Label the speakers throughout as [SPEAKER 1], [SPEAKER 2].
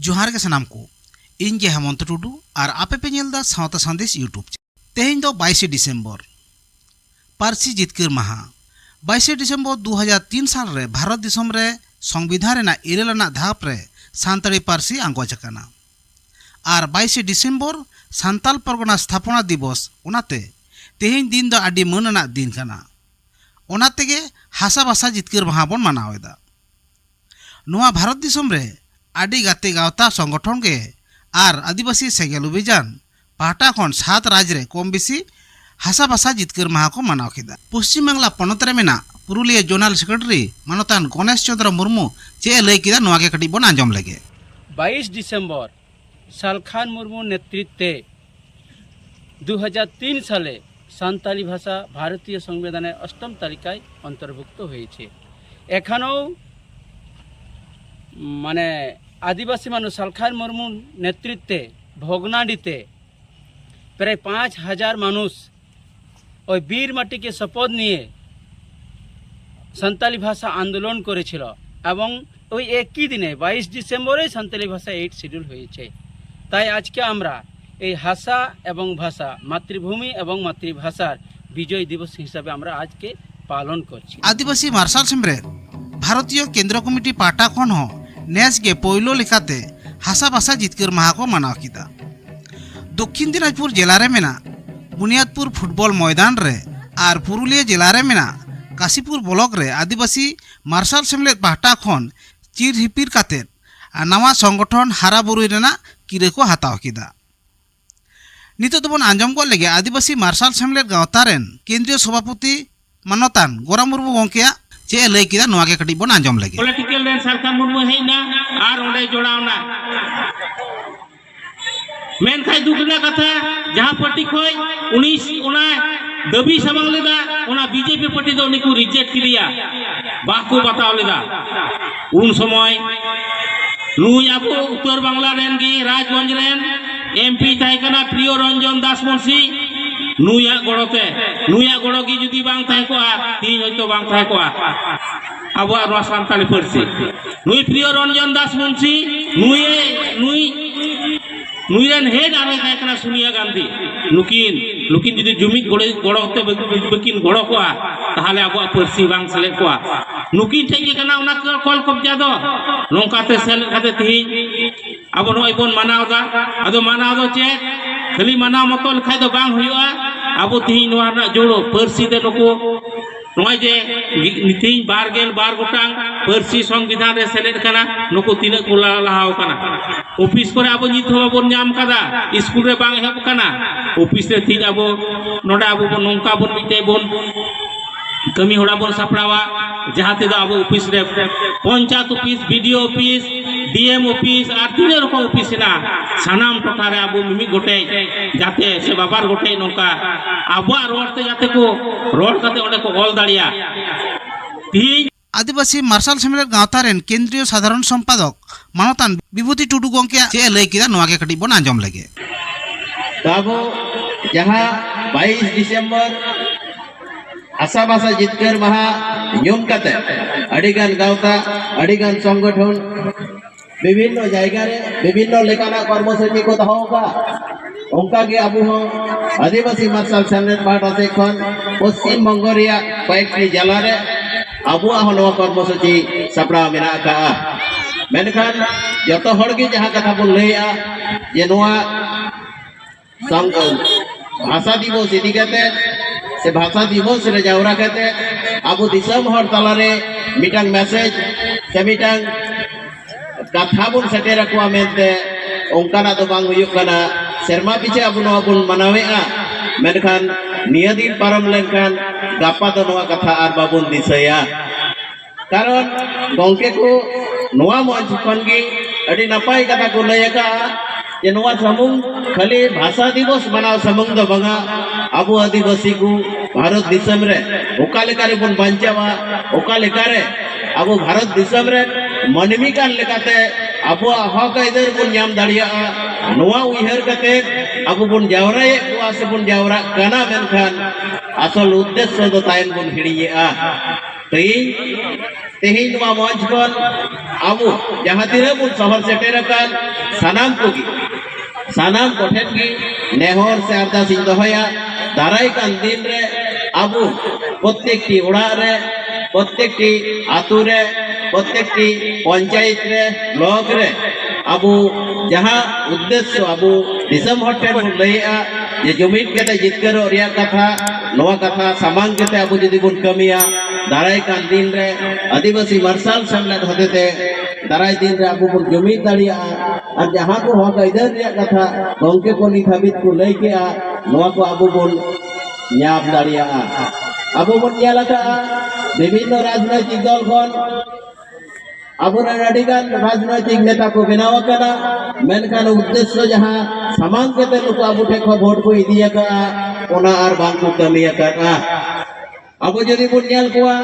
[SPEAKER 1] जोहार के सनाम को इन के हेमंत टुडू और आपे पे नेलदा सावता संदेश यूट्यूब तेहें दो 22 डिसेम्बर पारसी जितकर माहा 22 डिसेम्बर 2003 साल रे भारत दिसम रे संविधान रेना इरेलना धाप रे सानताड़ी पारसी आंगोच अकाना और 22 डिसेम्बर सानताल परगना स्थापना दिवस उनाते तेहें दिन दो आडी मनना दिन काना ओनातेगे हासा भाषा जितकर माहा बन मनावेदा नोआ भारत दिसम रे आडी गाते गावता संगठन के और आदिवासी सेगेल अभियान पाहटा खन 7 राज्य रे कम बेसी हासा भाषा जितकर माहा को मनाव केदा पश्चिम बांगला पनत रे मेना पुरुलिया जोनाल सेक्रेटरी मानतान गणेश चंद्र मुर्मू चे लई केदा नोआ के कटी बन आंजम लगे
[SPEAKER 2] 22 डिसेम्बर सालखान मुर्मू नेतृत्वे 2003 साले सान्ताली भाषा भारतीय संविधाने 8ম तालिकाय अंतर्भुक्त হয়েছে এখানেও মানে आदिवासी मानुष सालखान मुर्मू नेतृत्वे भोगनाडीते प्राय 5000 मानुष और बीर माटी के शपथ निये सान्ताली भाषा आंदोलन करेছিল এবং ওই একই দিনে 22 ডিসেম্বরে সান্তালি ভাষা 8 শিডিউল হয়েছে তাই আজকে আমরা এই ভাষা এবং ভাষা মাতৃভূমি এবং মাতৃভাষার বিজয় দিবস হিসাবে আমরা আজকে পালন করছি
[SPEAKER 1] आदिवासी मार्शल सेमरे भारतीय केंद्र कमिटी पाटा खन हो नेस के पहलो लेखाते हासा भाषा जितकर माहा को मनाव किदा दक्षिण दिनाजपुर जिला रे मेना बुनियादपुर फुटबॉल मैदान रे और पुरुलिया जिला रे मेना काशीपुर ब्लॉक रे आदिवासी मार्शल सेमलेट पाटा खन चिर हिपिर काते नवा संगठन हारा बुरुई रेना किरे को हाताव किदा नितो दोबन आंजम को लगे आदिवासी मार्शल सेमलेट गावता रेन केंद्रीय सभापति मानतान गोरा मुर्मू गंकेया चे लई किदा नोआ के कटी बन आंजम लगे
[SPEAKER 3] पॉलिटिकल रेन सालखान मुर्मू हेना और ओंडे जोड़ावना मेन खाय दुगना कथा जहां पार्टी खोय 19 ओना दबी सामांग लेदा ओना बीजेपी पार्टी दो उनको रिजेक्ट किया बाको बताव लेदा उन समय नुई आपको उत्तर बांग्ला रेन गी राजगंज रेन एमपी ताइकना प्रिय रंजन दास मुंशी नुया गड़ो की जुदी बांग ताइ को तीन होइतो बांग ताइ को अब आरो सान्ताली पारसी नुई प्रिय रंजन दास मुंशी नुई रेन हेड आरो ताइकना सोनिया गांधी नुकिन जुदी जुमिक गड़ोते बकिन गड़ो को ताहले अब पारसी बांग सेले को नुकिन ठेके कना उना कॉल कब्जा दो नोंकाते सेले खाते ती अब नोय बन मानावदा अदो मानावदो चे खाली मानाव मतो लखाय दो बांग हुआ अब ती नोआ ना जोड़ो पारसी दे नको नोय जे नीति बारगेल बार गोटांग पारसी संविधान रे सेलेद कना नको तिना को लाहाव कना ऑफिस करे अब नित हो बन नाम कदा स्कूल रे बांग हेब कना ऑफिस रे थी अब नोडा अब नोंका बन मिटे बन कमी होड़ा बन सापड़ावा जहाँ ते अब ऑफिस रे panchayat office BDO office DM office और तीन रकम ऑफिस ना सानाम टोका रे अब मिमी गोटे जाते से बाबार गोटे नोका अब रोडते जाते को रोड काते ओडे को ऑल दाड़िया
[SPEAKER 1] आदिवासी मार्शल सेमलेट गावता रेन केंद्रीय साधारण संपादक मानतान विभूति टुडू गंके चे लई किदा नोआ के कटी बन आंजम लगे
[SPEAKER 4] ताबो जहां 22 डिसेम्बर आशा भाषा जितकर महा नियम काते अडिगान गावता अडिगान संगठन विभिन्न जायगा रे विभिन्न लेकाना कर्मसूची को दहोगा उनका के अब आदिवासी मार्शल सेमलेट पार्टी से खन पश्चिम बंग रिया कयेकटी जिला रे अब कर्मसूची सापड़ा मेना का मेनखान जतो हड़ के जहां कथा बन लैया जे नोआ भाषा दिवस इदी कते से भाषा दिवस रे जावरा कते अब दिसम हर तलारे मिटांग मैसेज से मिटांग कथा बन सेटेर रखवा मेनते ओंकाना तो बांग हुयुक कना शर्मा पीछे अब नोआ बन मनावेआ मेनखान निया दिन पारम लेनखान गापा तो नोआ कथा आर बाबन दिसया कारण गंके को नोआ मंच खन गे अडी नपाय कथा को लयका जे नोआ समुंग खाली भाषा दिवस मनाव समुंग दो बंगा अब आदिवासी को भारत दिसम रे ओका लेका रे बन बांचावा ओका लेका रे अब भारत दिसम रे मनमी कान लेकाते अब हक इधर बन नाम दाड़िया नोआ उइहर कते अब बन जावराए को से बन जावरा काना मेनखान असल उद्देश्य दो तायन बन हिड़िया तेहिन नोआ मंच खन आबो जहां तिना बुन शहर सेटेर अकान सानाम कोगी सानाम कोठेन गी नेहर से अरदास इन दोहया दाराय कान दिन रे आबो प्रत्येकटी ओड़ा रे प्रत्येकटी आतु रे प्रत्येकटी पंचायत रे ब्लॉक रे आबो जहां उद्देश्य आबो दिसम हर ठेन बुन लैया जे जुमिद कते जितकर रिया कथा नोआ कथा सामांग कते आबो जदि बुन कमिया दाराय कान दिन रे आदिवासी मार्शल सेमलेट होतेते दाराय दिन रे आबो बुन जुमिद दाड़िया और जहां को हक इधर रिया कथा गंके को नित हाबित को लई के नोआ को आबो बुन न्याप दाड़िया आबो बुन न्यालका विभिन्न राजनैतिक दल खन आबोरेन अडिगान राजनैतिक नेता को बनाव कना मेनखान उद्देश्य जहां सामांग कते लोग आबो ठे को वोट को इदिया का ओना आर बांग को कमिया का आबो जदि बुन नेल कोआ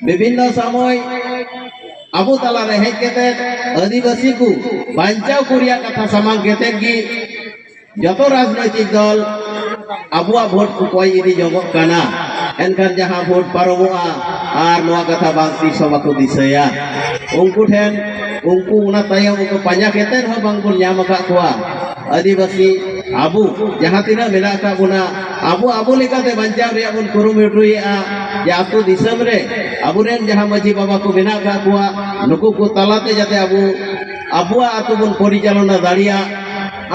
[SPEAKER 4] विभिन्न समय आबो तला रे हेज कते आदिवासी को बांचाव कुरिया कथा सामांग कते की जतो राजनैतिक दल आबुआ भोट को कोई इदी जगो काना एनखान जहां भोट पारोमोआ आर नोआ कथा बांती सभा को दिसया उनको ठेन उनको उना तायम उनको पांजा केते रह बांगबुन ᱧᱟᱢ ᱟᱠᱟᱫ ᱠᱚᱣᱟ आदिवासी आबू जहां तिना मेना का बुना आबू आबू लेकाते बांचाव रे बुन कुरुमुटुया जे आतु दिसम रे आबुरेन जहां माजी बाबा को मेना का कुआ नुकु को तलाते जाते आबू आबुआ आतु बुन परिचालना दाड़िया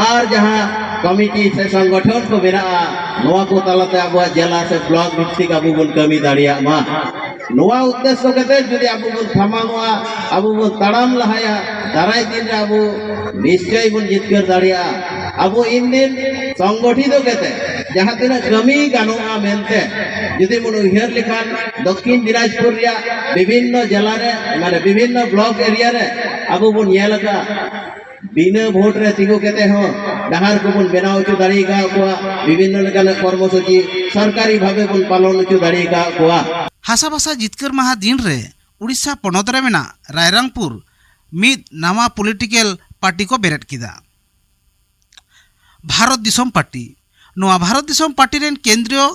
[SPEAKER 4] और जहां कमिटी से संगठन को मेना नोआ को तलाते आबुआ जिला से ब्लॉक भित्तिक आबू बुन कमी दाड़िया मा नोआ उद्देश्य कते जदि आबू बुन थामांगवा आबू बुन ताड़ाम लहाया दाराय दिन रे आबू निश्चय बुन जितकर दाड़िया आबू इन दिन संगठित कते जहां तिना कमी गानोआ मेनते जदि बुन उयहर लेखान दक्षिण दिनाजपुर रिया विभिन्न जिला रे माने विभिन्न ब्लॉक एरिया रे आबू बुन नेलका बिना भोट रे तिगो केते हो डहार को बुन बनाव चो दाड़ी का कोआ विभिन्न लेकान कर्मसूची सरकारी भावे बुन पालन चो दाड़ी का कोआ
[SPEAKER 1] हासाभासा जितकर माहा दिन रे उड़ीसा पनत रे मेना रायरंगपुर मिद नामा पॉलिटिकल पार्टी को बेरेट किदा भारत दिसम पार्टी नोआ भारत दिसम पार्टी रेन केंद्रीय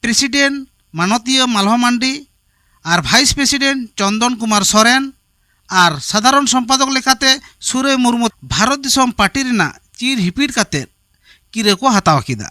[SPEAKER 1] प्रेसिडेंट मानतीय मालवा मांडी और भाइस प्रेसिडेंट चंदन कुमार सोरेन और साधारण सम्पादक लेखाते सुरे मुर्मू भारत दिसम पार्टी रेना चीर हिपीट काते किरे को हताव किदा।